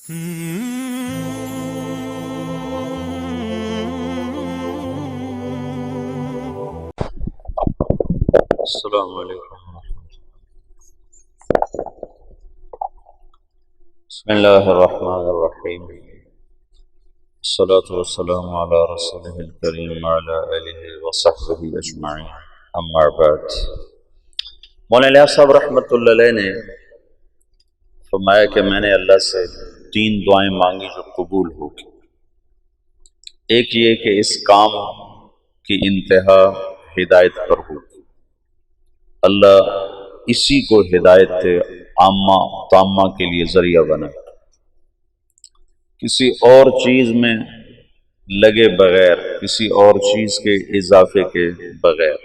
السلام علیکم۔ بسم اللہ الرحمن الرحیم، الصلاة والسلام علی رسولہ الکریم وعلی آلہ وصحبہ اجمعین، اما بعد۔ مولانا الیاس صاحب رحمۃ اللہ علیہ نے فرمایا کہ میں نے اللہ سے 3 دعائیں مانگی جو قبول ہوگی۔ ایک یہ کہ اس کام کی انتہا ہدایت پر ہوگی، اللہ اسی کو ہدایت عامہ تامہ کے لیے ذریعہ بنائے، کسی اور چیز میں لگے بغیر، کسی اور چیز کے اضافے کے بغیر۔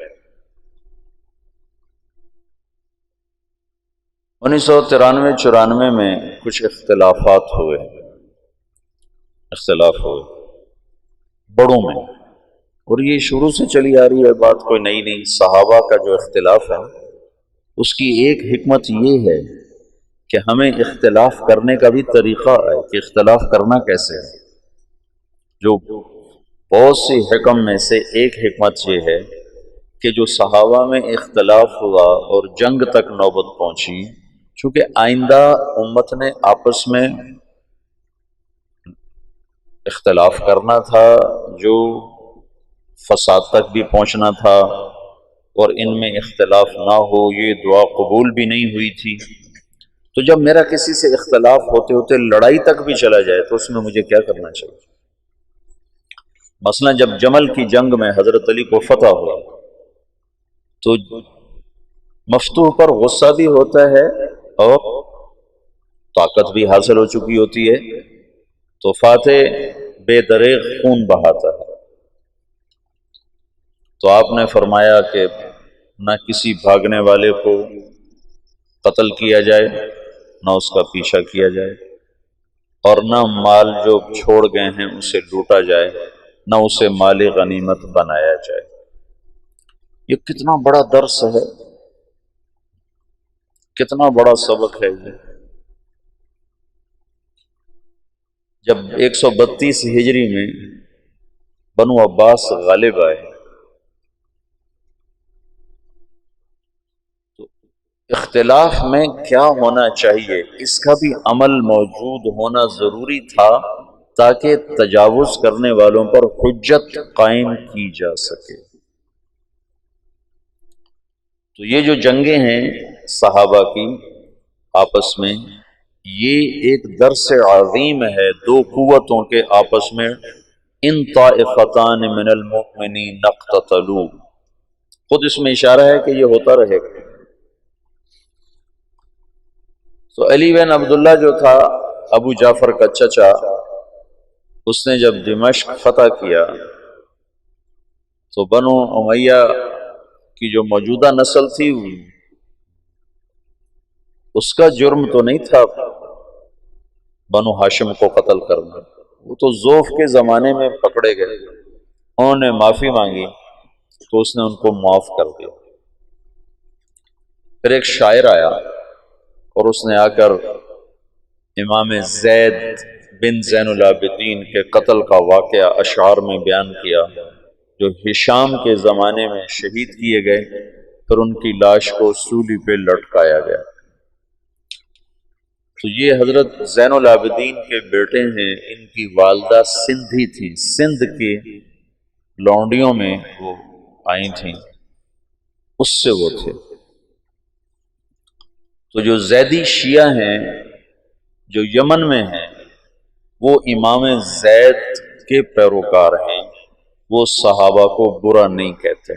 1993-94 میں کچھ اختلاف ہوئے بڑوں میں، اور یہ شروع سے چلی آ رہی ہے بات، کوئی نئی نہیں۔ صحابہ کا جو اختلاف ہے اس کی ایک حکمت یہ ہے کہ ہمیں اختلاف کرنے کا بھی طریقہ ہے کہ اختلاف کرنا کیسے ہے۔ جو بہت سی حکم میں سے ایک حکمت یہ ہے کہ جو صحابہ میں اختلاف ہوا اور جنگ تک نوبت پہنچی، چونکہ آئندہ امت نے آپس میں اختلاف کرنا تھا، جو فساد تک بھی پہنچنا تھا، اور ان میں اختلاف نہ ہو یہ دعا قبول بھی نہیں ہوئی تھی۔ تو جب میرا کسی سے اختلاف ہوتے ہوتے لڑائی تک بھی چلا جائے تو اس میں مجھے کیا کرنا چاہیے؟ مثلا جب جمل کی جنگ میں حضرت علی کو فتح ہوا تو مفتوح پر غصہ بھی ہوتا ہے اور طاقت بھی حاصل ہو چکی ہوتی ہے، تو فاتح بے دریغ خون بہاتا ہے۔ تو آپ نے فرمایا کہ نہ کسی بھاگنے والے کو قتل کیا جائے، نہ اس کا پیچھا کیا جائے، اور نہ مال جو چھوڑ گئے ہیں اسے لوٹا جائے، نہ اسے مال غنیمت بنایا جائے۔ یہ کتنا بڑا درس ہے، کتنا بڑا سبق ہے یہ۔ جب 132 ہجری میں بنو عباس غالب آئے تو اختلاف میں کیا ہونا چاہیے اس کا بھی عمل موجود ہونا ضروری تھا، تاکہ تجاوز کرنے والوں پر حجت قائم کی جا سکے۔ تو یہ جو جنگیں ہیں صحابہ کی آپس میں، یہ ایک درس عظیم ہے دو قوتوں کے آپس میں۔ ان طائفتان من المؤمنین اقتتلوا، خود اس میں اشارہ ہے کہ یہ ہوتا رہے گا۔ تو علی بن عبداللہ جو تھا ابو جعفر کا چچا، اس نے جب دمشق فتح کیا تو بنو امیہ کی جو موجودہ نسل تھی اس کا جرم تو نہیں تھا بنو ہاشم کو قتل کرنا، وہ تو ذوف کے زمانے میں پکڑے گئے، انہوں نے معافی مانگی تو اس نے ان کو معاف کر دیا۔ پھر ایک شاعر آیا اور اس نے آ کر امام زید بن زین العابدین کے قتل کا واقعہ اشعار میں بیان کیا، جو ہشام کے زمانے میں شہید کیے گئے، پھر ان کی لاش کو سولی پہ لٹکایا گیا۔ تو یہ حضرت زین العابدین کے بیٹے ہیں، ان کی والدہ سندھی تھیں، سندھ کی لونڈیوں میں وہ آئی تھیں، اس سے وہ تھے۔ تو جو زیدی شیعہ ہیں جو یمن میں ہیں، وہ امام زید کے پیروکار ہیں، وہ صحابہ کو برا نہیں کہتے،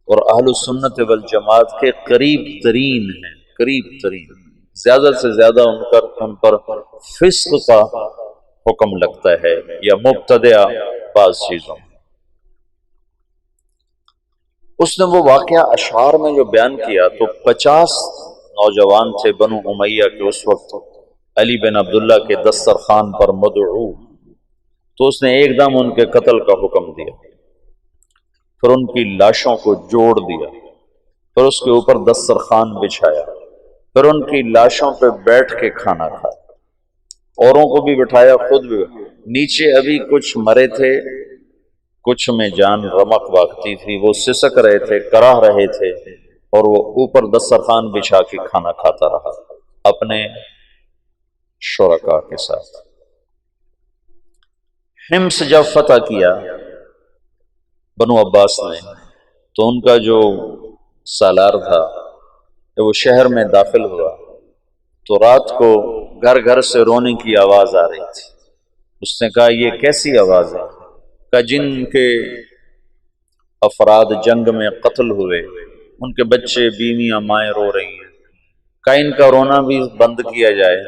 اور اہل سنت والجماعت کے قریب ترین ہیں، قریب ترین، زیادہ سے زیادہ ان پر فسق کا حکم لگتا ہے یا مبتدع بعض چیزوں۔ اس نے وہ واقعہ اشعار میں جو بیان کیا تو 50 نوجوان تھے بنو امیہ کے اس وقت علی بن عبداللہ کے دسترخوان پر مدعو، تو اس نے ایک دم ان کے قتل کا حکم دیا، پھر ان کی لاشوں کو جوڑ دیا، پھر اس کے اوپر دسترخوان بچھایا، پھر ان کی لاشوں پہ بیٹھ کے کھانا کھایا، اوروں کو بھی بٹھایا، خود بھی۔ نیچے ابھی کچھ مرے تھے، کچھ میں جان رمق واقعی تھی، وہ سسک رہے تھے، کراہ رہے تھے، اور وہ اوپر دسترخوان بچھا کے کھانا کھاتا رہا اپنے شرکاء کے ساتھ۔ حمص جب فتح کیا بنو عباس نے، تو ان کا جو سالار تھا جب وہ شہر میں داخل ہوا تو رات کو گھر گھر سے رونے کی آواز آ رہی تھی۔ اس نے کہا یہ کیسی آواز ہے؟ کہ جن کے افراد جنگ میں قتل ہوئے ان کے بچے بیویاں مائیں رو رہی ہیں، کہ ان کا رونا بھی بند کیا جائے۔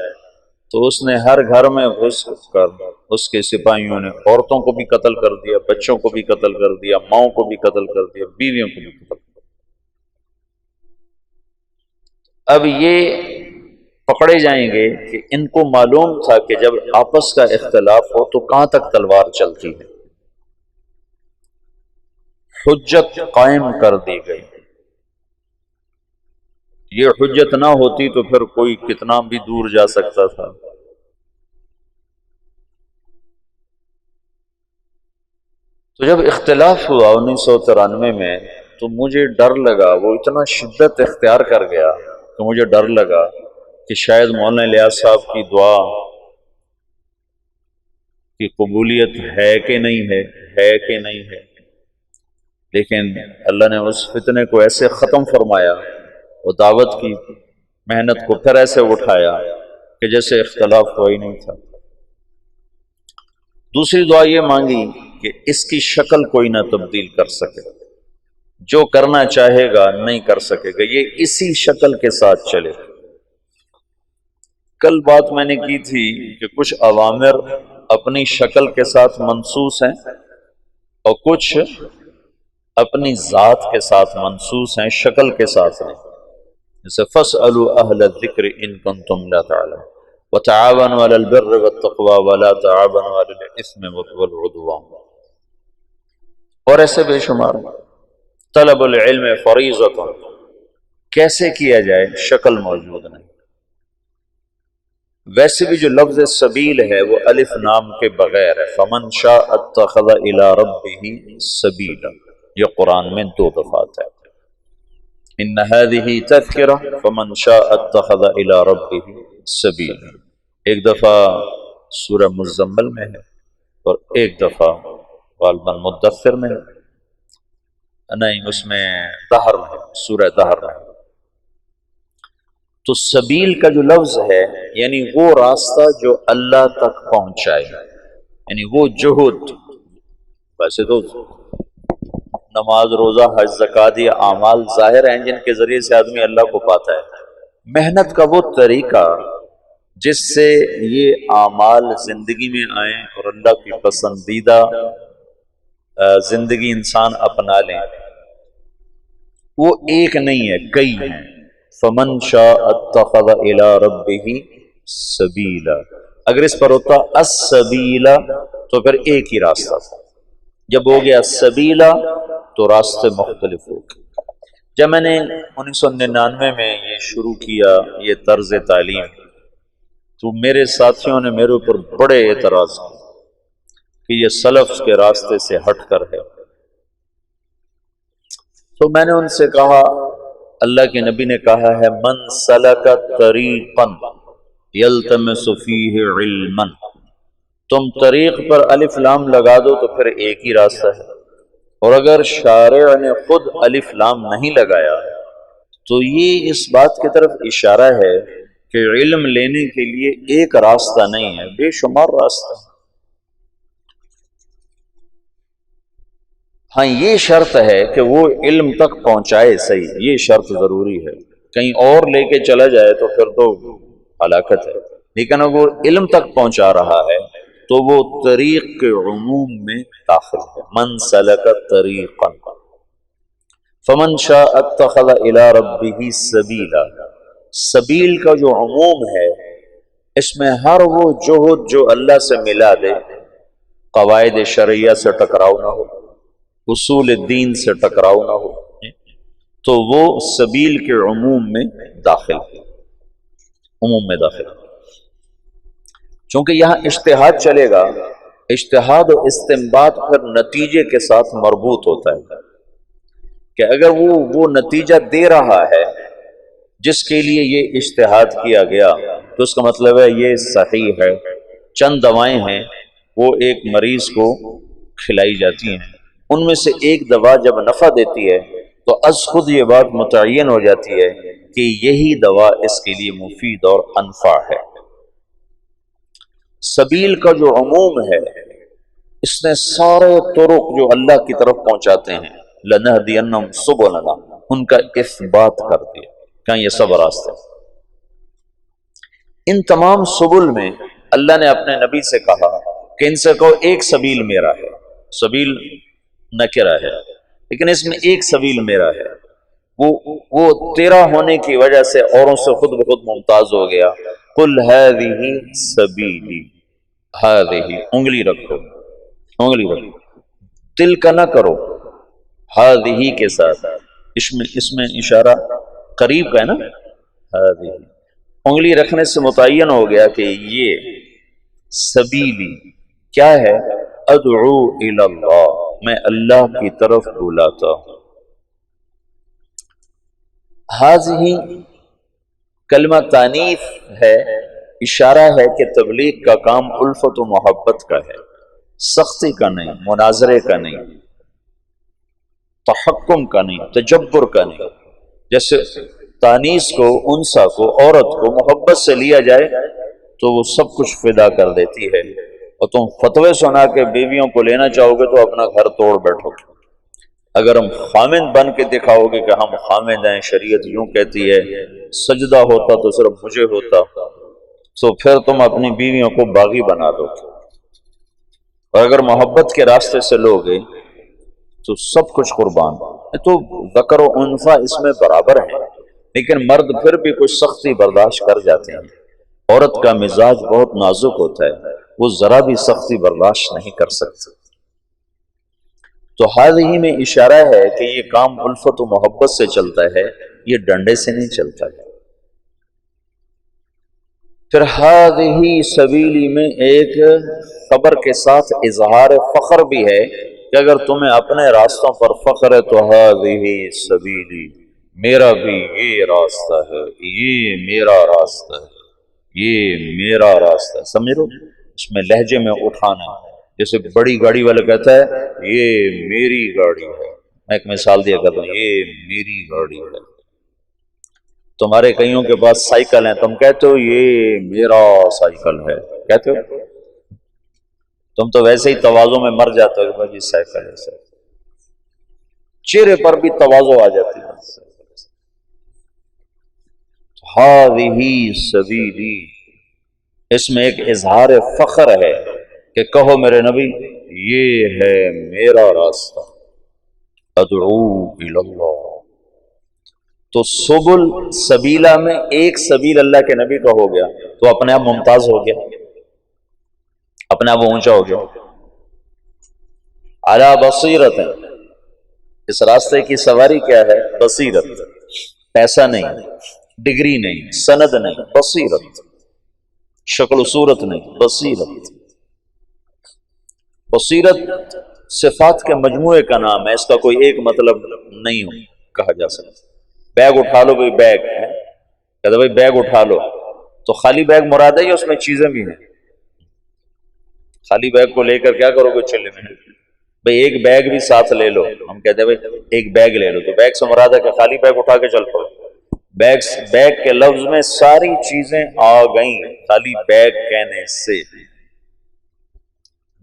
تو اس نے ہر گھر میں گھس کر اس کے سپاہیوں نے عورتوں کو بھی قتل کر دیا، بچوں کو بھی قتل کر دیا، ماؤں کو بھی قتل کر دیا، بیویوں کو بھی قتل کر دیا۔ اب یہ پکڑے جائیں گے کہ ان کو معلوم تھا کہ جب آپس کا اختلاف ہو تو کہاں تک تلوار چلتی ہے۔ حجت قائم کر دی گئی۔ یہ حجت نہ ہوتی تو پھر کوئی کتنا بھی دور جا سکتا تھا۔ تو جب اختلاف ہوا 1993 میں تو مجھے ڈر لگا، وہ اتنا شدت اختیار کر گیا کہ مجھے ڈر لگا کہ شاید مولانا الیاس صاحب کی دعا کی قبولیت ہے کہ نہیں ہے کہ نہیں ہے۔ لیکن اللہ نے اس فتنے کو ایسے ختم فرمایا، وہ دعوت کی محنت کو پھر ایسے اٹھایا کہ جیسے اختلاف ہوا ہی نہیں تھا۔ دوسری دعا یہ مانگی کہ اس کی شکل کوئی نہ تبدیل کر سکے، جو کرنا چاہے گا نہیں کر سکے گا، یہ اسی شکل کے ساتھ چلے۔ کل بات میں نے کی تھی کہ کچھ اوامر اپنی شکل کے ساتھ منسوس ہیں اور کچھ اپنی ذات کے ساتھ منسوس ہیں، شکل کے ساتھ نہیں۔ جیسے فَاسْأَلُوا أَهْلَ الذِّكْرِ إِن كُنتُمْ لَا تَعْلَمُونَ وَتَعَاوَنُوا عَلَى الْبِرِّ وَالتَّقْوَى وَلَا تَعَاوَنُوا عَلَى الْإِثْمِ وَالْعُدْوَانِ، اور ایسے بے شمار۔ طلب العلم فریضۃ، کیسے کیا جائے شکل موجود نہیں۔ ویسے بھی جو لفظ سبیل ہے وہ الف نام کے بغیر ہے، فمن شاء اتخذ الی ربہ سبیلا، یہ قرآن میں 2 دفعہ ہے۔ ان هذه تذکرہ فمن شاء اتخذ الی ربہ سبیلا، ایک دفعہ سورہ مزمل میں ہے اور ایک دفعہ غالباً مدثر میں ہے، نہیں اس میں دہر میں، سورہ دہر میں۔ تو سبیل کا جو لفظ ہے یعنی وہ راستہ جو اللہ تک پہنچائے، یعنی وہ جہد۔ ویسے تو نماز، روزہ، حج، زکوٰۃ یہ اعمال ظاہر ہیں جن کے ذریعے سے آدمی اللہ کو پاتا ہے۔ محنت کا وہ طریقہ جس سے یہ اعمال زندگی میں آئیں اور اللہ کی پسندیدہ زندگی انسان اپنا لیں، وہ ایک نہیں ہے، کئی ہیں۔ فمن شاء اتخذ الی ربہ سبیلا، اگر اس پر ہوتا السبیلا تو پھر ایک ہی راستہ تھا، جب ہو گیا سبیلا تو راستے مختلف ہو گئے۔ جب میں نے 1999 میں یہ شروع کیا یہ طرز تعلیم، تو میرے ساتھیوں نے میرے اوپر بڑے اعتراض کیے کہ یہ سلف کے راستے سے ہٹ کر ہے۔ تو میں نے ان سے کہا، اللہ کے نبی نے کہا ہے من سلک طریقا یلتمس فیہ علما، تم طریق پر الف لام لگا دو تو پھر ایک ہی راستہ ہے، اور اگر شارع نے خود الف لام نہیں لگایا تو یہ اس بات کی طرف اشارہ ہے کہ علم لینے کے لیے ایک راستہ نہیں ہے، بے شمار راستہ۔ ہاں یہ شرط ہے کہ وہ علم تک پہنچائے، صحیح، یہ شرط ضروری ہے، کہیں اور لے کے چلا جائے تو پھر تو ہلاکت ہے، لیکن اگر وہ علم تک پہنچا رہا ہے تو وہ طریق کے عموم میں داخل ہے۔ من سلک طریقا فمن شاء اتخذ الی ربہ سبیلا، سبیل کا جو عموم ہے اس میں ہر وہ جہد جو اللہ سے ملا دے، قواعد شرعیہ سے ٹکراؤ نہ ہو، اصول دین سے ٹکراؤ نہ ہو، تو وہ سبیل کے عموم میں داخل ہے، عموم میں داخل ہے۔ چونکہ یہاں اجتہاد چلے گا، اجتہاد و استنباط پھر نتیجے کے ساتھ مربوط ہوتا ہے کہ اگر وہ نتیجہ دے رہا ہے جس کے لیے یہ اجتہاد کیا گیا تو اس کا مطلب ہے یہ صحیح ہے۔ چند دوائیں ہیں وہ ایک مریض کو کھلائی جاتی ہیں، ان میں سے ایک دوا جب نفع دیتی ہے تو از خود یہ بات متعین ہو جاتی ہے کہ یہی دوا اس کے لیے مفید اور انفع ہے۔ سبیل کا جو عموم ہے اس نے سارے طرق جو اللہ کی طرف پہنچاتے ہیں لَنَهْدِيَنَّهُمْ سُبُلَنَا، ان کا اثبات کر دیا کہ یہ سب راستے۔ ان تمام سبل میں اللہ نے اپنے نبی سے کہا کہ ان سے کہو ایک سبیل میرا ہے، سبیل نکرہ ہے لیکن اس میں ایک سبیل میرا ہے، وہ تیرا ہونے کی وجہ سے اوروں سے خود بخود ممتاز ہو گیا۔ قُلْ هَذِهِ سَبِيلِي، هَذِهِ انگلی رکھو، انگلی رکھو، دل کا نہ کرو، هَذِهِ کے ساتھ، اس میں اشارہ قریب کا ہے نا، هَذِهِ انگلی رکھنے سے متعین ہو گیا کہ یہ سبیلی کیا ہے، ادعو الی اللہ، میں اللہ کی طرف بلاتا ہوں۔ ہذہ کلمہ تانیث ہے، اشارہ ہے کہ تبلیغ کا کام الفت و محبت کا ہے، سختی کا نہیں، مناظرے کا نہیں، تحکم کا نہیں، تجبر کا نہیں۔ جیسے تانیث کو، انثى کو، عورت کو محبت سے لیا جائے تو وہ سب کچھ فدا کر دیتی ہے، اور تم فتوے سنا کے بیویوں کو لینا چاہو گے تو اپنا گھر توڑ بیٹھو گے۔ اگر ہم خامند بن کے دکھاؤ گے کہ ہم خامند ہیں، شریعت یوں کہتی ہے، سجدہ ہوتا تو صرف مجھے ہوتا، تو پھر تم اپنی بیویوں کو باغی بنا دو گے۔ اور اگر محبت کے راستے سے لوگے تو سب کچھ قربان۔ تو ذکر و انثیٰ اس میں برابر ہے، لیکن مرد پھر بھی کچھ سختی برداشت کر جاتے ہیں۔ عورت کا مزاج بہت نازک ہوتا ہے، وہ ذرا بھی سختی برداشت نہیں کر سکتی۔ تو ہذہ میں اشارہ ہے کہ یہ کام الفت و محبت سے چلتا ہے، یہ ڈنڈے سے نہیں چلتا ہے۔ پھر ہذہ سبیلی میں ایک خبر کے ساتھ اظہار فخر بھی ہے کہ اگر تمہیں اپنے راستوں پر فخر ہے تو ہذہ سبیلی، میرا بھی یہ راستہ ہے، یہ میرا راستہ ہے، یہ میرا راستہ ہے۔ سمجھ لو، اس میں لہجے میں اٹھانا ہے۔ جیسے بڑی گاڑی والا کہتا ہے یہ میری گاڑی ہے، میں ایک مثال دیا کرتا ہوں، یہ میری گاڑی ہے۔ تمہارے کئیوں کے پاس سائیکل ہیں، تم کہتے ہو یہ میرا سائیکل ہے، کہتے ہو؟ تم تو ویسے ہی تواضع میں مر جاتے ہو کہ بھائی سائیکل ہے، چہرے پر بھی تواضع آ جاتی ہے۔ ہذہ سبیلی، اس میں ایک اظہار فخر ہے کہ کہو میرے نبی یہ ہے میرا راستہ، ادعو الی اللہ۔ تو سبل سبیلہ میں ایک سبیل اللہ کے نبی کا ہو گیا تو اپنے آپ ممتاز ہو گیا، اپنے آپ اونچا ہو گیا۔ علی بصیرت، اس راستے کی سواری کیا ہے؟ بصیرت، پیسہ نہیں، ڈگری نہیں، سند نہیں، بصیرت، شکل و صورت نہیں، بصیرت۔ بصیرت صفات کے مجموعے کا نام ہے، اس کا کوئی ایک مطلب نہیں کہا جا سکتا۔ بیگ اٹھا لو، بھائی بیگ ہے، کہتے بھائی بیگ اٹھا لو، تو خالی بیگ مراد ہے یا اس میں چیزیں بھی ہیں؟ خالی بیگ کو لے کر کیا کرو گے چلے میں؟ بھائی ایک بیگ بھی ساتھ لے لو، ہم کہتے ہیں بھائی ایک بیگ لے لو، تو بیگ سے مراد ہے کہ خالی بیگ اٹھا کے چل پڑو۔ بیگ کے لفظ میں ساری چیزیں آ گئیں خالی بیگ کہنے سے۔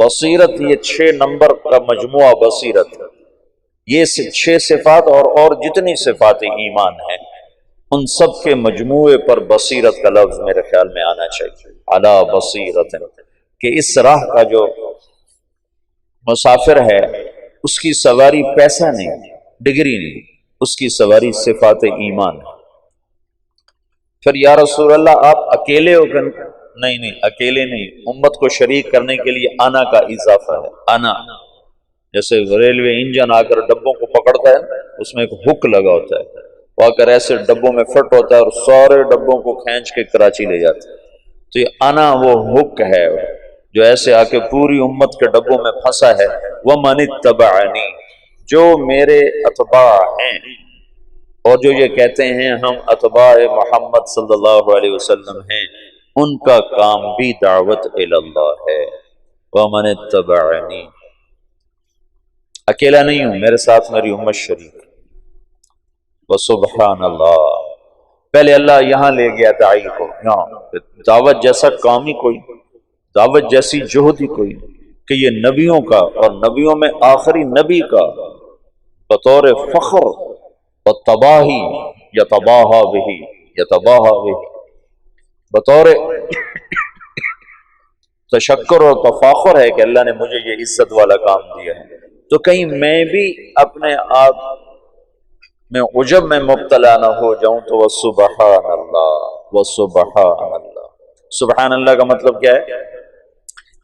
بصیرت یہ 6 نمبر کا مجموعہ بصیرت، یہ 6 صفات اور جتنی صفات ایمان ہیں ان سب کے مجموعے پر بصیرت کا لفظ میرے خیال میں آنا چاہیے۔ علی بصیرت، کہ اس راہ کا جو مسافر ہے اس کی سواری پیسہ نہیں، ڈگری نہیں، اس کی سواری صفات ایمان ہے۔ پھر یا رسول اللہ آپ اکیلے ہو کر؟ نہیں، اکیلے نہیں، امت کو شریک کرنے کے لیے آنا کا اضافہ ہے۔ آنا جیسے ریلوے انجن آ کر ڈبوں کو پکڑتا ہے، اس میں ایک ہک لگا ہوتا ہے، وہ آ کر ایسے ڈبوں میں فٹ ہوتا ہے اور سارے ڈبوں کو کھینچ کے کراچی لے جاتا ہے۔ تو یہ انا وہ حک ہے جو ایسے آ کے پوری امت کے ڈبوں میں پھنسا ہے، وَمَنِ اتَّبَعَنِي، جو میرے اتباع ہیں، اور جو یہ کہتے ہیں ہم اتباع محمد صلی اللہ علیہ وسلم ہیں، ان کا کام بھی دعوت الی اللہ ہے۔ وَمَنِ اتَّبَعَنِي، اکیلا نہیں ہوں، میرے ساتھ میری امت شریک۔ وَسُبْحَانَ اللَّہ، پہلے اللہ یہاں لے گیا داعی کو، یہاں دعوت جیسا کام ہی کوئی، دعوت جیسی جہد ہی کوئی، کہ یہ نبیوں کا اور نبیوں میں آخری نبی کا بطور فخر و تباہی یتباہا بہی، یتباہا بہی، بطور تشکر اور تفاخر ہے کہ اللہ نے مجھے یہ عزت والا کام دیا ہے، تو کہیں میں بھی اپنے آپ میں عجب میں مبتلا نہ ہو جاؤں، تو وَسُبْحَانَ اللَّہ، وَسُبْحَانَ اللَّہ۔ سبحان اللہ کا مطلب کیا ہے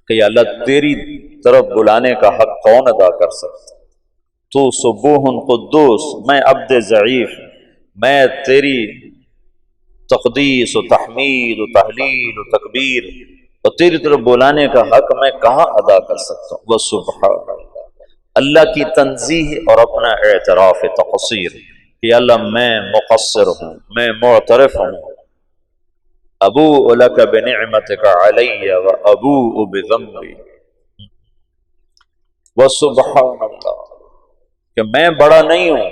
کہ یا اللہ تیری طرف بلانے کا حق کون ادا کر سکتا؟ تو سبوح قدوس، میں عبد ضعیف، میں تیری تقدیس و تحمید و تحلیل و تکبیر اور تیری طرف بلانے کا حق میں کہاں ادا کر سکتا ہوں؟ وَسُبْحَانَ اللَّہ، اللہ کی تنزیہ اور اپنا اعتراف تقصیر کہ اللہ میں مقصر ہوں، میں معترف ہوں۔ ابوء لک بنعمتک علی و ابوء بذنبی، وسبحان اللہ، کہ میں بڑا نہیں ہوں،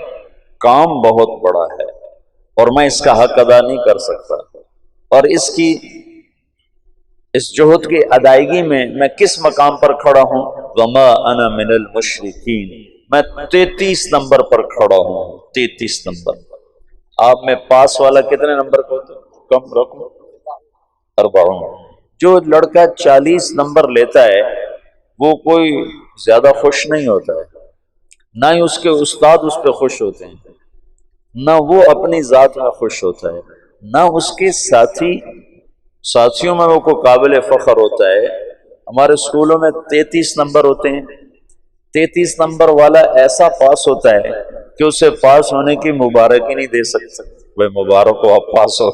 کام بہت بڑا ہے اور میں اس کا حق ادا نہیں کر سکتا، اور اس جہد کی ادائیگی میں کس مقام پر کھڑا ہوں؟ وما انا من المشرکین، میں 33 نمبر پر کھڑا ہوں، 33 نمبر۔ آپ میں پاس والا کتنے نمبر کو ہوتا ہے؟ کم رقم 40۔ جو لڑکا 40 نمبر لیتا ہے وہ کوئی زیادہ خوش نہیں ہوتا ہے، نہ ہی اس کے استاد اس پہ خوش ہوتے ہیں، نہ وہ اپنی ذات میں خوش ہوتا ہے، نہ اس کے ساتھیوں میں وہ کوئی قابل فخر ہوتا ہے۔ ہمارے اسکولوں میں 33 نمبر ہوتے ہیں، 33 نمبر والا ایسا پاس ہوتا ہے کہ اسے پاس ہونے کی مبارک ہی نہیں دے سکتا، وہ مبارک ہو آپ پاس ہو،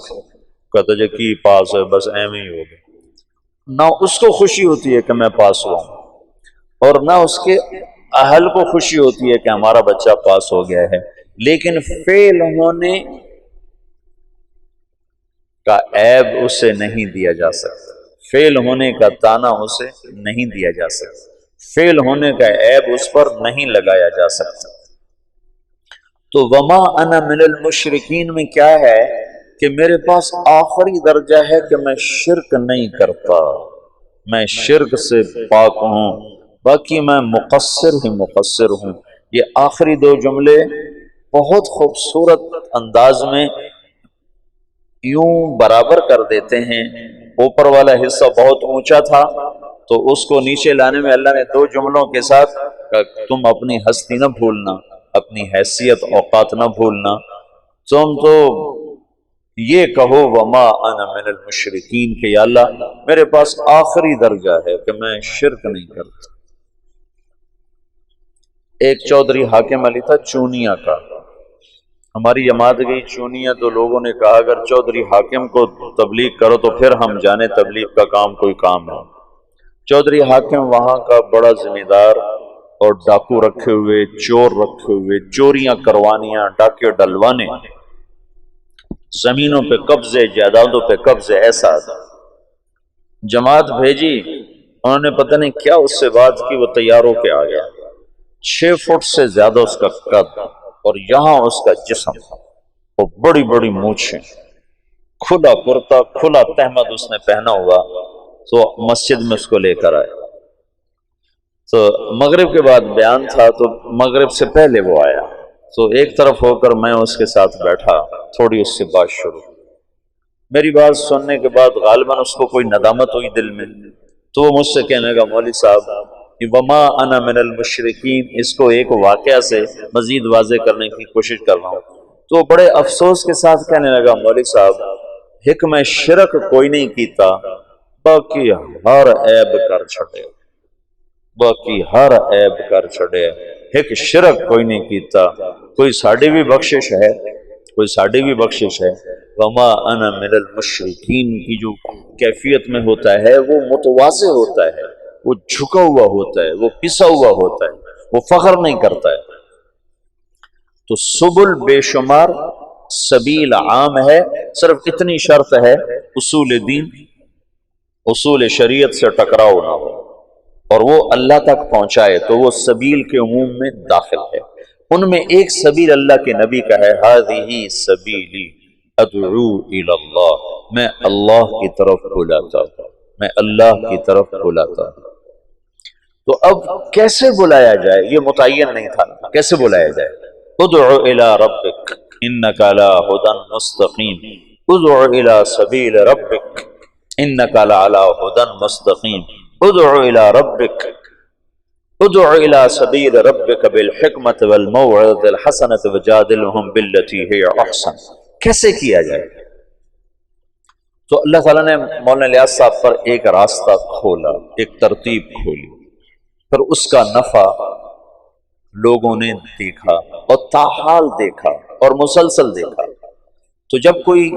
کہتا جی کی پاس ہے، بس ایم ہی ہو گئے۔ نہ اس کو خوشی ہوتی ہے کہ میں پاس ہوا ہوں، اور نہ اس کے اہل کو خوشی ہوتی ہے کہ ہمارا بچہ پاس ہو گیا ہے، لیکن فیل ہونے کا عیب اسے نہیں دیا جا سکتا، فیل ہونے کا تانا اسے نہیں دیا جا سکتا، فیل ہونے کا عیب اس پر نہیں لگایا جا سکتا۔ تو وما انا من المشرکین میں کیا ہے کہ میرے پاس آخری درجہ ہے کہ میں شرک نہیں کرتا، میں شرک سے پاک ہوں، باقی میں مقصر ہی مقصر ہوں۔ یہ آخری دو جملے بہت خوبصورت انداز میں یوں برابر کر دیتے ہیں۔ اوپر والا حصہ بہت اونچا تھا تو اس کو نیچے لانے میں اللہ نے دو جملوں کے ساتھ تم اپنی ہستی نہ بھولنا، اپنی حیثیت اوقات نہ بھولنا، تم تو یہ کہو وما انا من المشرکین کہ یا اللہ میرے پاس آخری درجہ ہے کہ میں شرک نہیں کرتا۔ ایک چودھری حاکم علی تھا چونیا کا، ہماری جماعت گئی چونیا، تو لوگوں نے کہا اگر چودھری حاکم کو تبلیغ کرو تو پھر ہم جانے تبلیغ کا کام کوئی کام ہے۔ چودھری حاکم وہاں کا بڑا ذمہ دار اور ڈاکو رکھے ہوئے، چور رکھے ہوئے، چوریاں کروانیاں، ڈاکے ڈلوانے، زمینوں پہ قبضے، جائیدادوں پہ قبضے، ایسا تھا۔ جماعت بھیجی، انہوں نے پتہ نہیں کیا اس سے بات کی، وہ تیار ہو کے آ گیا، 6 فٹ سے زیادہ اس کا قد اور یہاں اس کا جسم، اور بڑی بڑی مونچھیں، کھلا کرتا، کھلا تہمد اس نے پہنا ہوا، تو مسجد میں اس کو لے کر آئے۔ تو مغرب کے بعد بیان تھا، تو مغرب سے پہلے وہ آیا، تو ایک طرف ہو کر میں اس کے ساتھ بیٹھا، تھوڑی اس سے بات شروع۔ میری بات سننے کے بعد غالباً اس کو کوئی ندامت ہوئی دل میں، تو وہ مجھ سے کہنے لگا مولوی صاحب وما انا من المشرکین، اس کو ایک واقعہ سے مزید واضح کرنے کی کوشش کر رہا ہوں۔ تو بڑے افسوس کے ساتھ کہنے لگا مولوی صاحب ایک میں شرک کوئی نہیں کیتا، باقی ہر عیب کر چھڑے، باقی ہر عیب کر چھڑے، ایک شرک کوئی نہیں کیتا، کوئی ساڑی بھی بخشش ہے، کوئی ساڑھی بھی بخشش ہے، وما انا من المشرکین کی جو کیفیت میں ہوتا ہے وہ متواضع ہوتا ہے، وہ جھکا ہوا ہوتا ہے، وہ پسا ہوا ہوتا ہے، وہ فخر نہیں کرتا ہے۔ تو سبل بے شمار، سبیل عام ہے، صرف اتنی شرط ہے اصول دین، اصول شریعت سے ٹکراؤ نہ ہو اور وہ اللہ تک پہنچائے، تو وہ سبیل کے عموم میں داخل ہے۔ ان میں ایک سبیل اللہ کے نبی کا ہے، ہذہ سبیلی ادعو الی اللہ، میں اللہ کی طرف بلاتا ہوں، میں اللہ کی طرف بلاتا ہوں۔ تو اب کیسے بلایا جائے یہ متعین نہیں تھا، کیسے بلایا جائے؟ ادعو الی ربک انک علی ھدی مستقیم، ادعو الی سبیل ربک انک لعلی ھدی مستقیم، ادعو الی ربک، ادعو الی سبیل ربک بالحکمت والموعظۃ الحسنۃ وجادلھم باللتی ہی احسن۔ کیسے کیا جائے؟ تو اللہ تعالیٰ نے مولانا الیاس صاحب پر ایک راستہ کھولا، ایک ترتیب کھولی، پھر اس کا نفع لوگوں نے دیکھا اور تاحال دیکھا اور مسلسل دیکھا۔ تو جب کوئی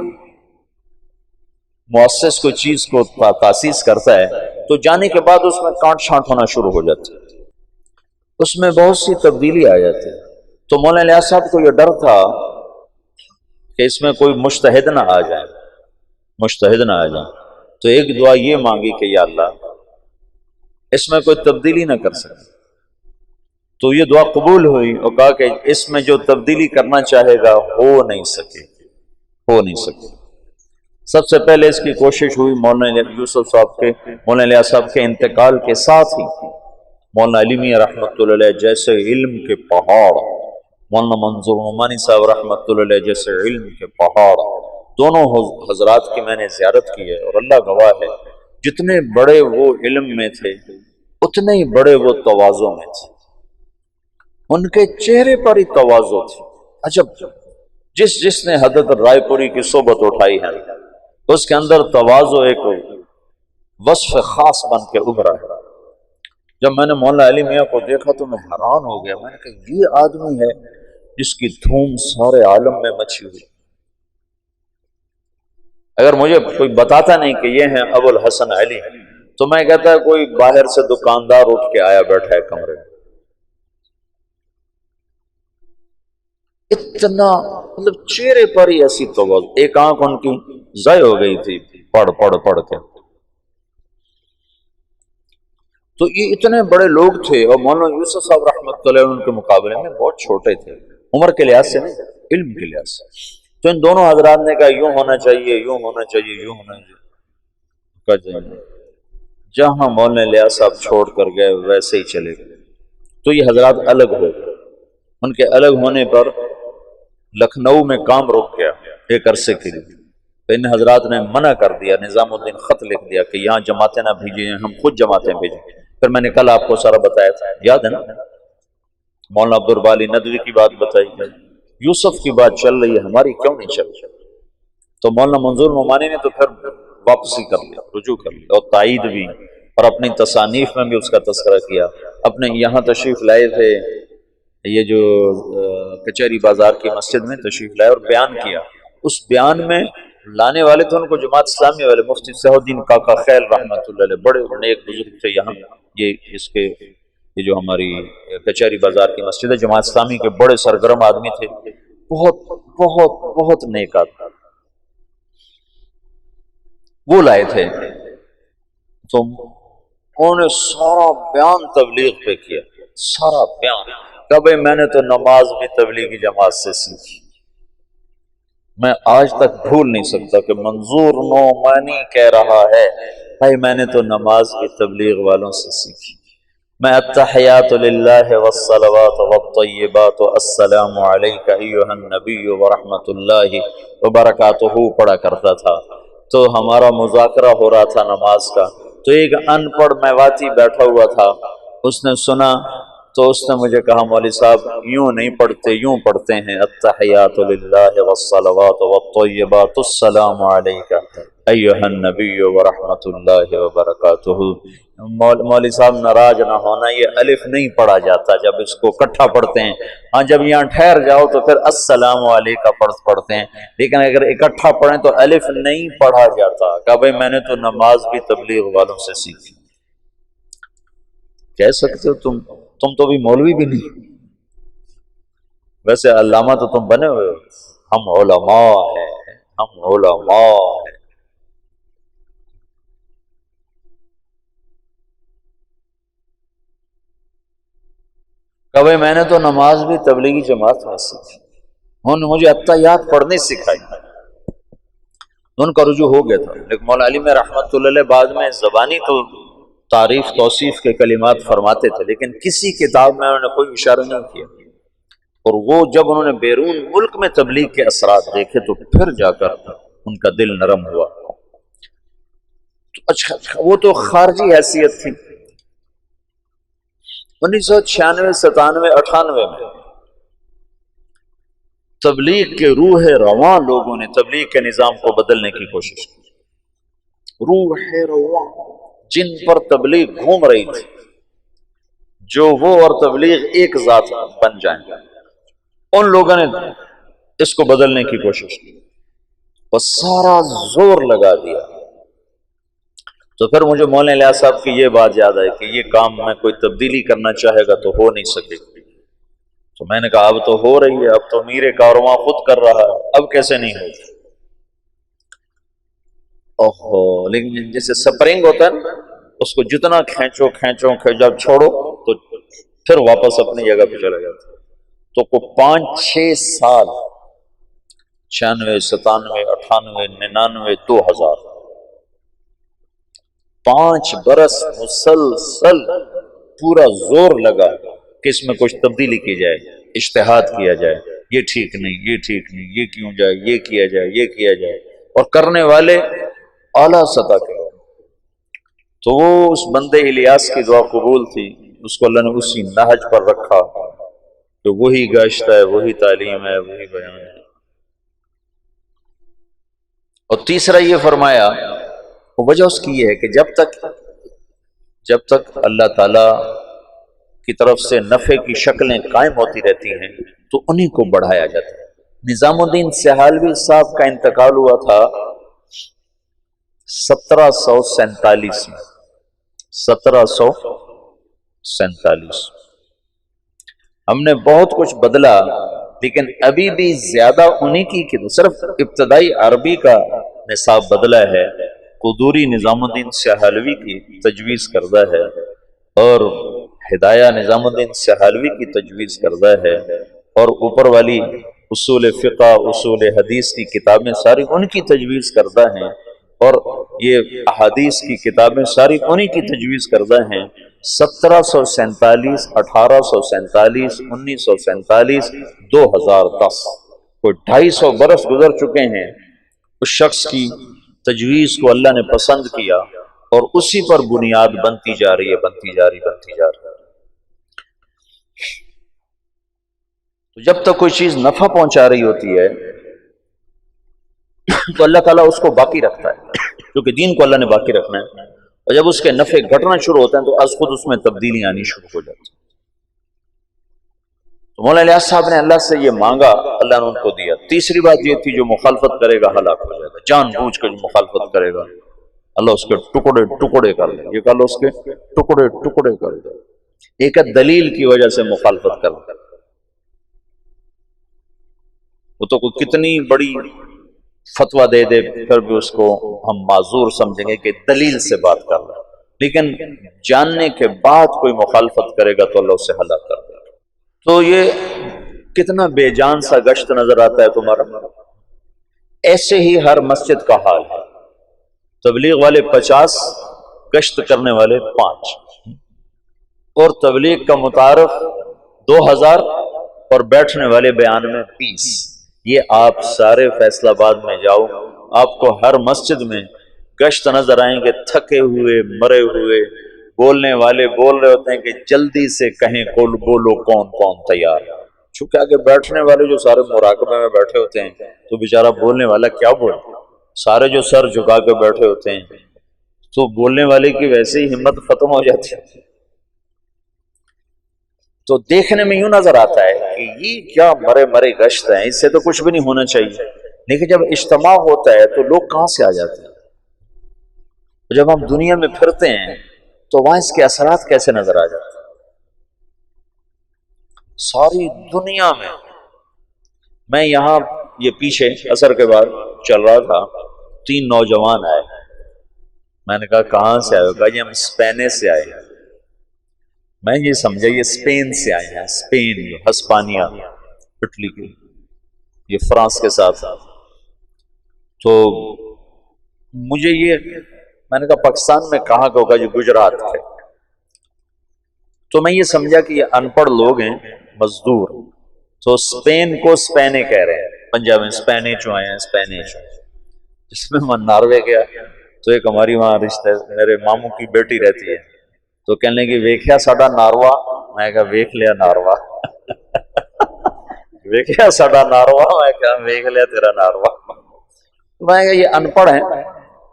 مؤسس کوئی چیز کو تاسیس کرتا ہے تو جانے کے بعد اس میں کانٹ چھانٹ ہونا شروع ہو جاتا ہے، اس میں بہت سی تبدیلی آ جاتی ہے۔ تو مولانا الیاس صاحب کو یہ ڈر تھا کہ اس میں کوئی مجتہد نہ آ جائے، مجتہد نہ آ جائے، تو ایک دعا یہ مانگی کہ یا اللہ اس میں کوئی تبدیلی نہ کر سکے۔ تو یہ دعا قبول ہوئی اور کہا کہ اس میں جو تبدیلی کرنا چاہے گا ہو نہیں سکے، ہو نہیں سکے۔ سب سے پہلے اس کی کوشش ہوئی مولانا یوسف صاحب کے، مولانا الیاس صاحب کے انتقال کے ساتھ ہی مولانا علی میاں رحمۃ اللہ علیہ جیسے علم کے پہاڑ، مولانا منظور نعمانی صاحب رحمۃ اللہ علیہ جیسے علم کے پہاڑ، دونوں حضرات کی میں نے زیارت کی ہے اور اللہ گواہ ہے جتنے بڑے وہ علم میں تھے اتنے ہی بڑے وہ تواضع میں تھے، ان کے چہرے پر ہی تواضع تھی۔ عجب، جس نے حضرت رائے پوری کی صحبت اٹھائی ہے اس کے اندر تواضع ایک وصف خاص بن کے ابھرا ہے۔ جب میں نے مولانا علی میاں کو دیکھا تو میں حیران ہو گیا، میں نے کہا یہ آدمی ہے جس کی دھوم سارے عالم میں مچی ہوئی۔ اگر مجھے کوئی بتاتا نہیں کہ یہ ہیں ابو الحسن علی تو میں کہتا ہے کوئی باہر سے دکاندار اٹھ کے آیا بیٹھا ہے کمرے میں۔ اتنا مطلب چہرے پر ہی ایسی تواضع، ایک آنکھ ان کی ضائع ہو گئی تھی پڑھ کے۔ تو یہ اتنے بڑے لوگ تھے اور مولانا یوسف صاحب رحمۃ اللہ ان کے مقابلے میں بہت چھوٹے تھے، عمر کے لحاظ سے نہیں، علم کے لحاظ سے۔ تو ان دونوں حضرات نے کہا یوں ہونا چاہیے، یوں ہونا چاہیے، یوں ہونا چاہیے، جہاں مولانا الیاس صاحب چھوڑ کر گئے ویسے ہی چلے گئے۔ تو یہ حضرات الگ ہو گئے، ان کے الگ ہونے پر لکھنؤ میں کام رک گیا ایک عرصے کے لیے۔ تو ان حضرات نے منع کر دیا، نظام الدین خط لکھ دیا کہ یہاں جماعتیں نہ بھیجیں، ہم خود جماعتیں بھیجیں۔ پھر میں نے کل آپ کو سارا بتایا تھا، یاد ہے نا؟ مولانا عبدالباری ندوی کی بات بتائی گئی، یوسف کی بات چل رہی ہے، ہماری کیوں نہیں چل رہی؟ تو مولانا منظور نعمانی نے تو پھر واپسی کر لیا، رجوع کر لیا اور تائید بھی، اور اپنی تصانیف میں بھی اس کا تذکرہ کیا۔ اپنے یہاں تشریف لائے تھے، یہ جو کچہری بازار کی مسجد میں تشریف لائے اور بیان کیا۔ اس بیان میں لانے والے تھے ان کو جماعت اسلامی والے مفتی صحیح الدین کاکا خیل رحمۃ اللہ علیہ، بڑے نیک بزرگ تھے یہاں، یہ جو ہماری کچہری بازار کی مسجد ہے، جماعت اسلامی کے بڑے سرگرم آدمی تھے، بہت بہت بہت نیک آدمی، وہ لائے تھے۔ تو انہوں نے سارا بیان تبلیغ پہ کیا، سارا بیان، کہ بھائی میں نے تو نماز بھی تبلیغی جماعت سے سیکھی۔ میں آج تک بھول نہیں سکتا کہ منظور نعمانی کہہ رہا ہے بھائی میں نے تو نماز بھی تبلیغ والوں سے سیکھی۔ میں التحیات للہ والصلوات والطیبات السلام علیک ایھا النبی ورحمۃ اللہ وبرکاتہ پڑھا کرتا تھا۔ تو ہمارا مذاکرہ ہو رہا تھا نماز کا، تو ایک ان پڑھ میواتی بیٹھا ہوا تھا، اس نے سنا تو اس نے مجھے کہا مولوی صاحب یوں نہیں پڑھتے، یوں پڑھتے ہیں التحیات للہ والصلوات والطیبات السلام علیک۔ ایھا النبی ورحمۃ اللہ وبرکاتہ۔ مولوی صاحب ناراض نہ ہونا، یہ الف نہیں پڑھا جاتا جب اس کو اکٹھا پڑھتے ہیں، ہاں جب یہاں ٹھہر جاؤ تو پھر السلام علیکم پڑھتے ہیں، لیکن اگر اکٹھا پڑھیں تو الف نہیں پڑھا جاتا۔ کہ بھائی میں نے تو نماز بھی تبلیغ والوں سے سیکھی۔ کہہ سکتے ہو تم تو بھی مولوی بھی نہیں، ویسے علامہ تو تم بنے ہوئے ہو۔ ہم علماء ہیں، ہم علماء ہیں۔ کہ بھائی میں نے تو نماز بھی تبلیغی جماعت میں سیکھی، انہوں نے مجھے اتحیات پڑھنے سکھائی، ان کا رجوع ہو گیا تھا۔ لیکن مولا علی میں رحمت اللہ علیہ بعد میں زبانی تو تعریف توصیف کے کلمات فرماتے تھے، لیکن کسی کتاب میں انہوں نے کوئی اشارہ نہیں کیا، اور وہ جب انہوں نے بیرون ملک میں تبلیغ کے اثرات دیکھے تو پھر جا کر ان کا دل نرم ہوا۔ اچھا وہ تو خارجی حیثیت تھی۔ 1996 97 98 میں تبلیغ کے روح رواں لوگوں نے تبلیغ کے نظام کو بدلنے کی کوشش کی۔ روح رواں جن پر تبلیغ گھوم رہی تھی، جو وہ اور تبلیغ ایک ذات بن جائیں، ان لوگوں نے اس کو بدلنے کی کوشش کی اور سارا زور لگا دیا۔ تو پھر مجھے مولانا الیاس صاحب کی یہ بات یاد آئی کہ یہ کام میں کوئی تبدیلی کرنا چاہے گا تو ہو نہیں سکے گی۔ تو میں نے کہا اب تو ہو رہی ہے، اب تو امیر کارواں خود کر رہا ہے، اب کیسے نہیں ہوگی؟ اوہو، لیکن جیسے سپرنگ ہوتا ہے نا، اس کو جتنا کھینچو جب چھوڑو تو پھر واپس اپنی جگہ پہ چلا جاتا۔ تو کو 5-6 سال 96 97 98 99 2000 5 برس مسلسل پورا زور لگا کہ اس میں کچھ تبدیلی کی جائے، اجتہاد کیا جائے، یہ ٹھیک نہیں، یہ ٹھیک نہیں، یہ کیوں جائے، یہ کیا جائے، یہ کیا جائے، اور کرنے والے اعلیٰ سطح کے لوگ۔ تو وہ اس بندے الیاس کی دعا قبول تھی، اس کو اللہ نے اسی نہج پر رکھا تو وہی گشت ہے، وہی تعلیم ہے، وہی بیان ہے۔ اور تیسرا یہ فرمایا، وجہ اس کی یہ ہے کہ جب تک اللہ تعالی کی طرف سے نفع کی شکلیں قائم ہوتی رہتی ہیں تو انہی کو بڑھایا جاتا ہے۔ نظام الدین سہالوی صاحب کا انتقال ہوا تھا 1747 میں، 1747۔ ہم نے بہت کچھ بدلا، لیکن ابھی بھی زیادہ انہی کی صرف ابتدائی عربی کا نصاب بدلا ہے، قدوری نظام الدین سہالوی کی تجویز کردہ ہے، اور ہدایہ نظام الدین سہالوی کی تجویز کردہ ہے، اور اوپر والی اصول فقہ، اصول حدیث کی کتابیں ساری ان کی تجویز کردہ ہیں، اور یہ احادیث کی کتابیں ساری انہی کی تجویز کردہ ہیں۔ 1747 1847 1947 2010 کوئی 250 برس گزر چکے ہیں۔ اس شخص کی تجویز کو اللہ نے پسند کیا اور اسی پر بنیاد بنتی جا رہی ہے، بنتی جا رہی ہے۔ تو جب تک کوئی چیز نفع پہنچا رہی ہوتی ہے تو اللہ تعالیٰ اس کو باقی رکھتا ہے، کیونکہ دین کو اللہ نے باقی رکھنا ہے، اور جب اس کے نفع گھٹنا شروع ہوتے ہیں تو از خود اس میں تبدیلی آنی شروع ہو جاتی ہے۔ تو مولانا الیاس صاحب نے اللہ سے یہ مانگا، اللہ نے ان کو دیا۔ تیسری بات یہ تھی جو مخالفت کرے گا ہلاک ہو جائے گا، جان بوجھ کر جو مخالفت کرے گا اللہ اس کے ٹکڑے ٹکڑے کر دے، یہ کہا اس کے ٹکڑے ٹکڑے کر دے۔ ایک دلیل کی وجہ سے مخالفت کر دے، وہ تو کوئی کتنی بڑی فتویٰ دے دے پھر بھی اس کو ہم معذور سمجھیں گے کہ دلیل سے بات کر رہا ہے، لیکن جاننے کے بعد کوئی مخالفت کرے گا تو اللہ اسے ہلاک کر دے گا۔ تو یہ کتنا بے جان سا گشت نظر آتا ہے تمہارا۔ ایسے ہی ہر مسجد کا حال ہے، تبلیغ والے 50، گشت کرنے والے 5، اور تبلیغ کا متعارف 2000 اور بیٹھنے والے بیان میں 20۔ یہ آپ سارے فیصل آباد میں جاؤ، آپ کو ہر مسجد میں گشت نظر آئیں گے، تھکے ہوئے، مرے ہوئے، بولنے والے بول رہے ہوتے ہیں کہ جلدی سے کہیں کول بولو کون کون تیار۔ چونکہ آگے بیٹھنے والے جو سارے مراقبے میں بیٹھے ہوتے ہیں تو بیچارہ بولنے والا کیا بولے، سارے جو سر جھکا کے بیٹھے ہوتے ہیں تو بولنے والے کی ویسے ہی ہمت ختم ہو جاتی ہے. تو دیکھنے میں یوں نظر آتا ہے کہ یہ کیا مرے مرے گشت ہیں، اس سے تو کچھ بھی نہیں ہونا چاہیے. لیکن جب اجتماع ہوتا ہے تو لوگ کہاں سے آ جاتے ہیں. جب ہم دنیا میں پھرتے ہیں تو وہاں اس کے اثرات کیسے نظر آ جاتے ہیں. ساری دنیا میں یہاں یہ پیچھے عصر کے بعد چل رہا تھا، 3 نوجوان آئے. میں نے کہا کہاں سے آئے ہو؟ کہا جی ہم اسپین سے آئے ہیں. میں یہ سمجھا یہ اسپین سے آئے ہیں، اسپین، ہسپانیہ، اٹلی کی، یہ فرانس کے ساتھ. تو مجھے یہ، میں نے کہا پاکستان میں کہاں کا ہوگا؟ جو گجرات ہے. تو میں یہ سمجھا کہ یہ ان پڑھ لوگ ہیں، مزدور. تو اسپین کو اسپینے کہہ رہے ہیں، پنجاب میں اسپینے چو آئے ہیں، اسپینے چو. جس میں میں ناروے گیا تو ایک ہماری وہاں رشتے، میرے ماموں کی بیٹی رہتی ہے، تو کہنے لگی ویکھیا ساڈا ناروا. میں کہا ویکھ لیا ناروا. ویکھیا ساڈا ناروا، میں کہا ویکھ لیا تیرا ناروا. میں کہا یہ ان پڑھ ہیں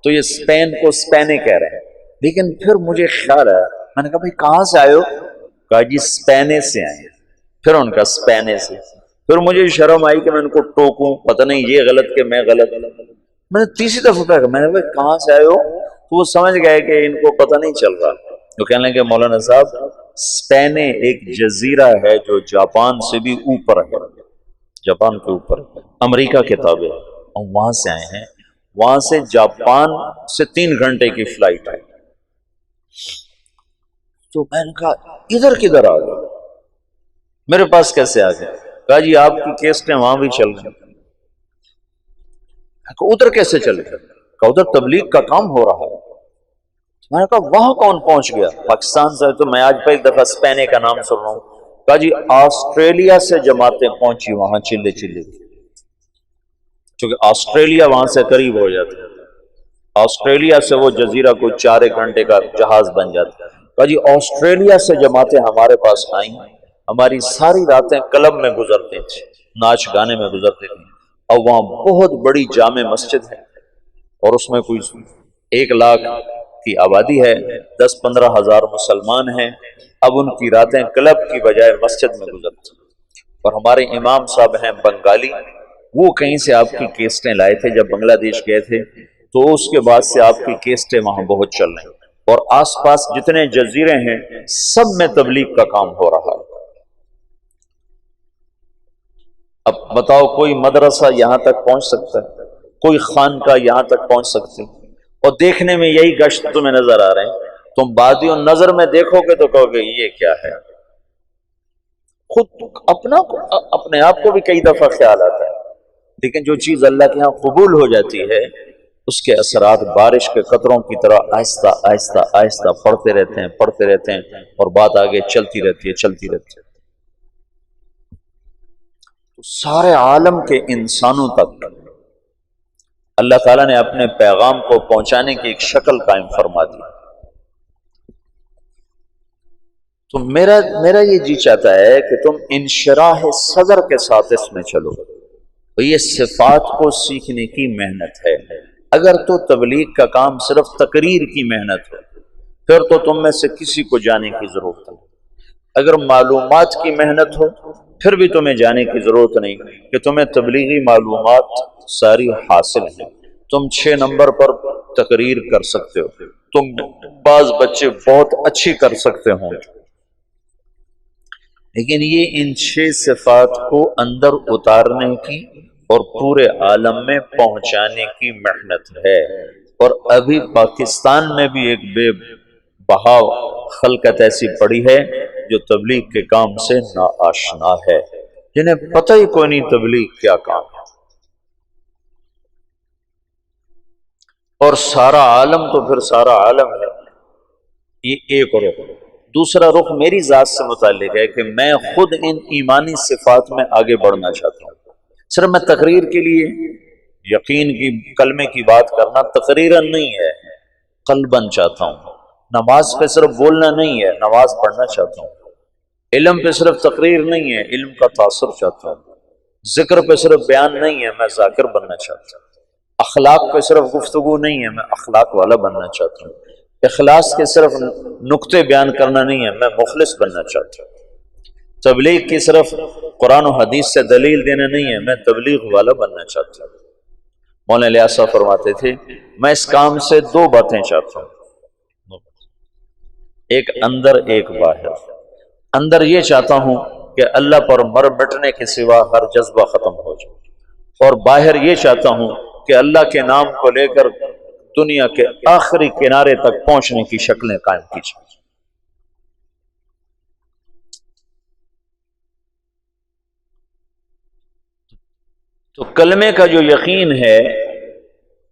تو یہ اسپین کو اسپینے کہہ رہے ہیں. لیکن پھر مجھے خیال ہے، میں نے کہا بھائی کہاں سے آئے ہو؟ کہا جی اسپینے سے آئے ہیں. پھر ان کا اسپینے سے. پھر مجھے شرم آئی کہ میں ان کو ٹوکوں، پتہ نہیں یہ غلط کہ میں غلط. میں نے تیسری دفعہ کہا، میں نے کہا کہاں سے آئے ہو؟ تو وہ سمجھ گئے کہ ان کو پتہ نہیں چل رہا. تو کہنے لگے مولانا صاحب اسپینے ایک جزیرہ ہے جو جاپان سے بھی اوپر ہے، جاپان کے اوپر امریکہ کے تابع. ہم وہاں سے آئے ہیں، وہاں سے جاپان سے 3 گھنٹے کی فلائٹ ہے. تو میں نے کہا ادھر کدھر آ گئے، میرے پاس کیسے آ گئے؟ کہا جی آپ کی کیسٹیں وہاں بھی چل رہی ہیں. ادھر کیسے چلے؟ کہا ادھر تبلیغ کا کام ہو رہا ہے. میں نے کہا وہاں کون پہنچ گیا؟ پاکستان سے. تو میں آج پہلی دفعہ اسپینے کا نام سن رہا ہوں. کہا جی آسٹریلیا سے جماعتیں پہنچی وہاں چلے چلے، چونکہ آسٹریلیا وہاں سے قریب ہو جاتا ہے. آسٹریلیا سے وہ جزیرہ کوئی 4 گھنٹے کا جہاز بن جاتا ہے. کہا جی آسٹریلیا سے جماعتیں ہمارے پاس آئیں، ہماری ساری راتیں کلب میں گزرتے تھے، ناچ گانے میں گزرتے تھے. اور وہاں بہت بڑی جامع مسجد ہے اور اس میں کوئی 1 لاکھ کی آبادی ہے، 10-15 ہزار مسلمان ہیں. اب ان کی راتیں کلب کی بجائے مسجد میں گزرتی. اور ہمارے امام صاحب ہیں بنگالی، وہ کہیں سے آپ کی کیسٹیں لائے تھے جب بنگلہ دیش گئے تھے، تو اس کے بعد سے آپ کی کیسٹیں وہاں بہت چل رہی ہیں. اور آس پاس جتنے جزیرے ہیں سب میں تبلیغ کا کام ہو رہا ہے. اب بتاؤ کوئی مدرسہ یہاں تک پہنچ سکتا ہے؟ کوئی خانقاہ یہاں تک پہنچ سکتی؟ اور دیکھنے میں یہی گشت تمہیں نظر آ رہے ہیں. تم بادیوں نظر میں دیکھو گے تو کہو گے یہ کیا ہے. خود اپنے آپ کو بھی کئی دفعہ خیال آتا ہے. لیکن جو چیز اللہ کے ہاں قبول ہو جاتی ہے اس کے اثرات بارش کے قطروں کی طرح آہستہ آہستہ آہستہ پڑتے رہتے ہیں اور بات آگے چلتی رہتی ہے. تو سارے عالم کے انسانوں تک اللہ تعالیٰ نے اپنے پیغام کو پہنچانے کی ایک شکل قائم فرما دی. تو میرا یہ جی چاہتا ہے کہ تم انشراح صدر کے ساتھ اس میں چلو. تو یہ صفات کو سیکھنے کی محنت ہے. اگر تو تبلیغ کا کام صرف تقریر کی محنت ہو پھر تو تم میں سے کسی کو جانے کی ضرورت نہیں. اگر معلومات کی محنت ہو پھر بھی تمہیں جانے کی ضرورت نہیں کہ تمہیں تبلیغی معلومات ساری حاصل ہیں. تم 6 نمبر پر تقریر کر سکتے ہو، تم بعض بچے بہت اچھی کر سکتے ہوں، لیکن یہ ان 6 صفات کو اندر اتارنے کی اور پورے عالم میں پہنچانے کی محنت ہے. اور ابھی پاکستان میں بھی ایک بے بہا خلقت ایسی پڑی ہے جو تبلیغ کے کام سے ناآشنا ہے، جنہیں پتہ ہی کوئی نہیں تبلیغ کیا کام ہے. اور سارا عالم تو پھر سارا عالم ہے. یہ ایک رخ. دوسرا رخ میری ذات سے متعلق ہے کہ میں خود ان ایمانی صفات میں آگے بڑھنا چاہتا ہوں. صرف میں تقریر کے لیے یقین کی کلمے کی بات کرنا تقریراً نہیں ہے، قلباً چاہتا ہوں. نماز پہ صرف بولنا نہیں ہے، نماز پڑھنا چاہتا ہوں. علم پہ صرف تقریر نہیں ہے، علم کا تاثر چاہتا ہوں. ذکر پہ صرف بیان نہیں ہے، میں ذاکر بننا چاہتا ہوں. اخلاق پہ صرف گفتگو نہیں ہے، میں اخلاق والا بننا چاہتا ہوں۔ اخلاص کے صرف نقطے بیان کرنا نہیں ہے، میں مخلص بننا چاہتا ہوں۔ تبلیغ کی صرف قرآن و حدیث سے دلیل دینا نہیں ہے، میں تبلیغ والا بننا چاہتا ہوں۔ مولانا الیاس صاحب فرماتے تھے میں اس کام سے دو باتیں چاہتا ہوں، ایک اندر ایک باہر۔ اندر یہ چاہتا ہوں کہ اللہ پر مر مٹنے کے سوا ہر جذبہ ختم ہو جائے، اور باہر یہ چاہتا ہوں کہ اللہ کے نام کو لے کر دنیا کے آخری کنارے تک پہنچنے کی شکلیں قائم کی جائیں۔ تو کلمے کا جو یقین ہے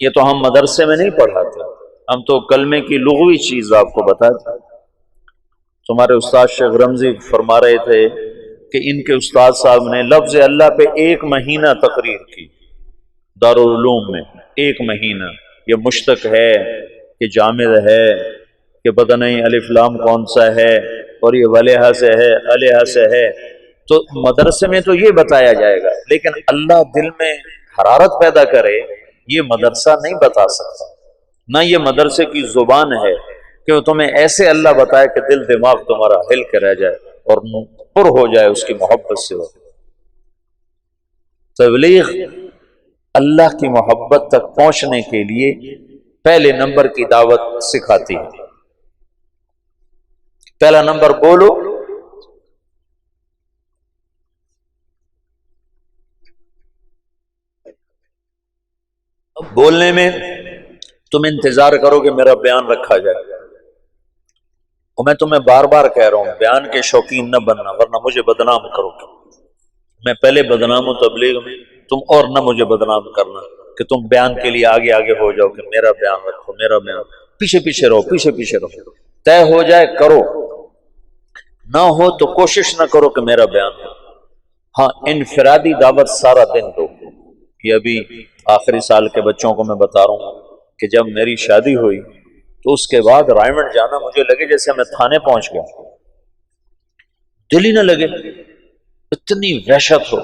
یہ تو ہم مدرسے میں نہیں پڑھاتے، ہم تو کلمے کی لغوی چیز آپ کو بتاتے۔ تمہارے استاد شیخ رمزی فرما رہے تھے کہ ان کے استاد صاحب نے لفظ اللہ پہ 1 مہینہ تقریر کی دارالعلوم میں، 1 مہینہ۔ یہ مشتق ہے کہ جامد ہے کہ پتہ نہیں الف لام کون سا ہے، اور یہ ولیحہ سے ہے علیحہ سے ہے، تو مدرسے میں تو یہ بتایا جائے گا، لیکن اللہ دل میں حرارت پیدا کرے یہ مدرسہ نہیں بتا سکتا، نہ یہ مدرسے کی زبان ہے کہ وہ تمہیں ایسے اللہ بتائے کہ دل دماغ تمہارا ہل کے رہ جائے اور پر ہو جائے اس کی محبت سے۔ تبلیغ اللہ کی محبت تک پہنچنے کے لیے پہلے نمبر کی دعوت سکھاتی ہے۔ پہلا نمبر بولو، بولنے میں تم انتظار کرو کہ میرا بیان رکھا جائے، اور میں تمہیں بار بار کہہ رہا ہوں بیان کے شوقین نہ بننا ورنہ مجھے بدنام کرو گے۔ میں پہلے بدنام ہوں تبلیغ میں، تم اور نہ مجھے بدنام کرنا کہ تم بیان کے لیے آگے آگے ہو جاؤ کہ میرا بیان رکھو میرا بیان، پیچھے پیچھے رہو پیچھے پیچھے رہو۔ طے ہو جائے کرو، نہ ہو تو کوشش نہ کرو کہ میرا بیان ہو۔ ہاں انفرادی دعوت سارا دن دو۔ یہ ابھی آخری سال کے بچوں کو میں بتا رہا ہوں کہ جب میری شادی ہوئی تو اس کے بعد رائے منڈ جانا مجھے لگے جیسے میں تھانے پہنچ گیا، دل ہی نہ لگے، اتنی وحشت ہو۔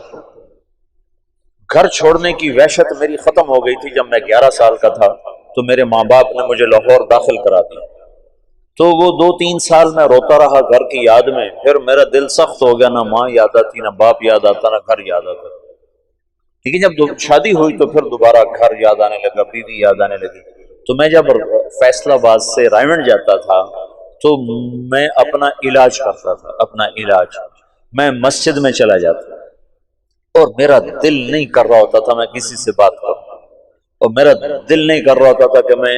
گھر چھوڑنے کی وحشت میری ختم ہو گئی تھی جب میں 11 سال کا تھا، تو میرے ماں باپ نے مجھے لاہور داخل کرا دیا، تو وہ 2-3 سال میں روتا رہا گھر کی یاد میں، پھر میرا دل سخت ہو گیا، نہ ماں یاد آتی نہ باپ یاد آتا نہ گھر یاد آتا۔ لیکن جب شادی ہوئی تو پھر دوبارہ گھر یاد آنے لگا، بیوی یاد آنے لگی۔ تو میں جب فیصل آباد سے رائے منڈ جاتا تھا تو میں اپنا علاج کرتا تھا، اپنا علاج میں مسجد میں چلا جاتا، اور میرا دل نہیں کر رہا ہوتا تھا میں کسی سے بات کروں، اور میرا دل نہیں کر رہا ہوتا تھا کہ میں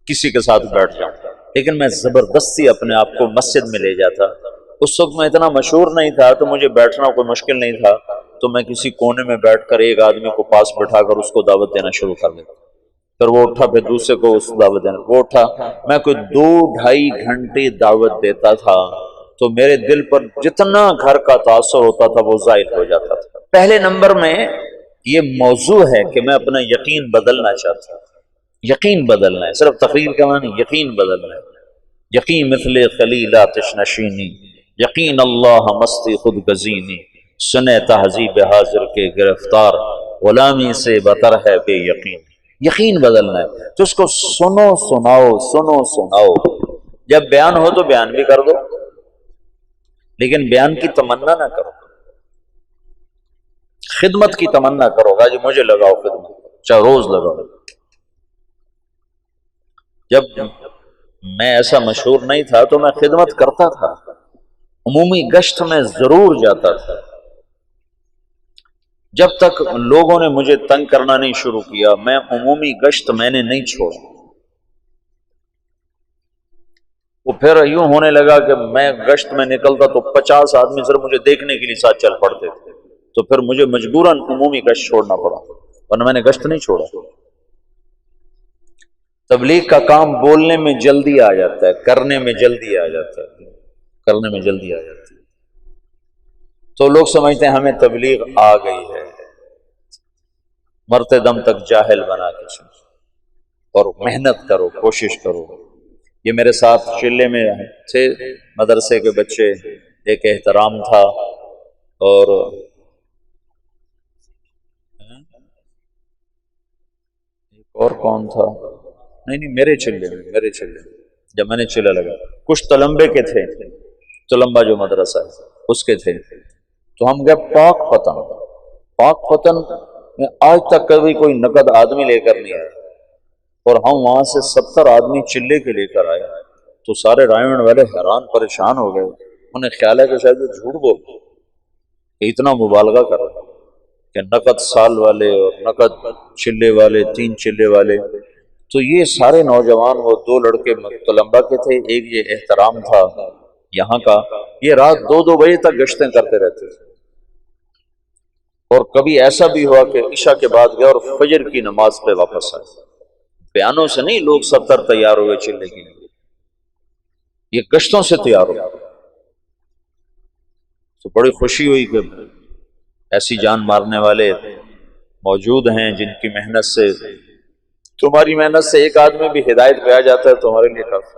کسی کے ساتھ بیٹھ جاؤں، لیکن میں زبردستی اپنے آپ کو مسجد میں لے جاتا۔ اس وقت میں اتنا مشہور نہیں تھا تو مجھے بیٹھنا کوئی مشکل نہیں تھا، تو میں کسی کونے میں بیٹھ کر ایک آدمی کو پاس بٹھا کر اس کو دعوت دینا شروع کر دیتا، پھر وہ اٹھا، پھر دوسرے کو اس دعوت دینا، وہ اٹھا، میں کوئی 2-2.5 گھنٹے دعوت دیتا تھا، تو میرے دل پر جتنا گھر کا تاثر ہوتا تھا وہ زائل ہو جاتا تھا۔ پہلے نمبر میں یہ موضوع ہے کہ میں اپنا یقین بدلنا چاہتا ہوں، یقین بدلنا ہے، صرف تقریر کا نہیں، یقین بدلنا ہے۔ یقین مثل خلیل آتش نشینی، یقین اللہ مستی خود گزینی، سنے تہذیب حاضر کے گرفتار، غلامی سے بتر ہے بے یقین۔ یقین بدلنا ہے تو اس کو سنو سناؤ سنو سناؤ، جب بیان ہو تو بیان بھی کر دو، لیکن بیان کی تمنا نہ کرو، خدمت کی تمنا کرو گا، جو مجھے لگاؤ خدمت، چاہے روز لگاؤ۔ جب میں ایسا مشہور نہیں تھا تو میں خدمت کرتا تھا، عمومی گشت میں ضرور جاتا تھا، جب تک لوگوں نے مجھے تنگ کرنا نہیں شروع کیا میں عمومی گشت میں نے نہیں چھوڑا۔ وہ پھر یوں ہونے لگا کہ میں گشت میں نکلتا تو 50 آدمی صرف مجھے دیکھنے کے لیے ساتھ چل پڑتے تھے، تو پھر مجھے مجبوراً عمومی گشت چھوڑنا پڑا، ورنہ میں نے گشت نہیں چھوڑا۔ تبلیغ کا کام بولنے میں جلدی آ جاتا ہے، کرنے میں جلدی آ جاتا ہے، کرنے میں جلدی آ جاتی ہے۔ تو لوگ سمجھتے ہیں ہمیں تبلیغ آ گئی ہے، مرتے دم تک جاہل بنا کے سن، اور محنت کرو، کوشش کرو۔ یہ میرے ساتھ شلے میں تھے مدرسے کے بچے، ایک احترام تھا، اور اور کون تھا، نہیں میرے چلے میں جب میں نے چلے لگا، کچھ تلمبے کے تھے، تلمبا جو مدرسہ ہے اس کے تھے، تو ہم گئے پاک پتن میں آج تک کبھی کوئی نقد آدمی لے کر نہیں آیا، اور ہم وہاں سے 70 آدمی چلے کے لے کر آئے، تو سارے رائمنڈ والے حیران پریشان ہو گئے، انہیں خیال ہے کہ شاید وہ جھوٹ بول کہ اتنا مبالغہ کر رہا کہ نقد سال والے اور نقد چلے والے 3 چلے والے۔ تو یہ سارے نوجوان، وہ 2 لڑکے طلباء کے تھے، ایک یہ احترام تھا یہاں کا، یہ رات 2 بجے تک گشتیں کرتے رہتے تھے، اور کبھی ایسا بھی ہوا کہ عشاء کے بعد گئے اور فجر کی نماز پہ واپس آئے۔ بیانوں سے نہیں، لوگ 70 تیار ہوئے چلنے کے لیے، یہ گشتوں سے تیار ہو۔ تو بڑی خوشی ہوئی کہ ایسی جان مارنے والے موجود ہیں جن کی محنت سے، تمہاری محنت سے ایک آدمی بھی ہدایت پہ آ جاتا ہے تو ہمارے لیے کافی۔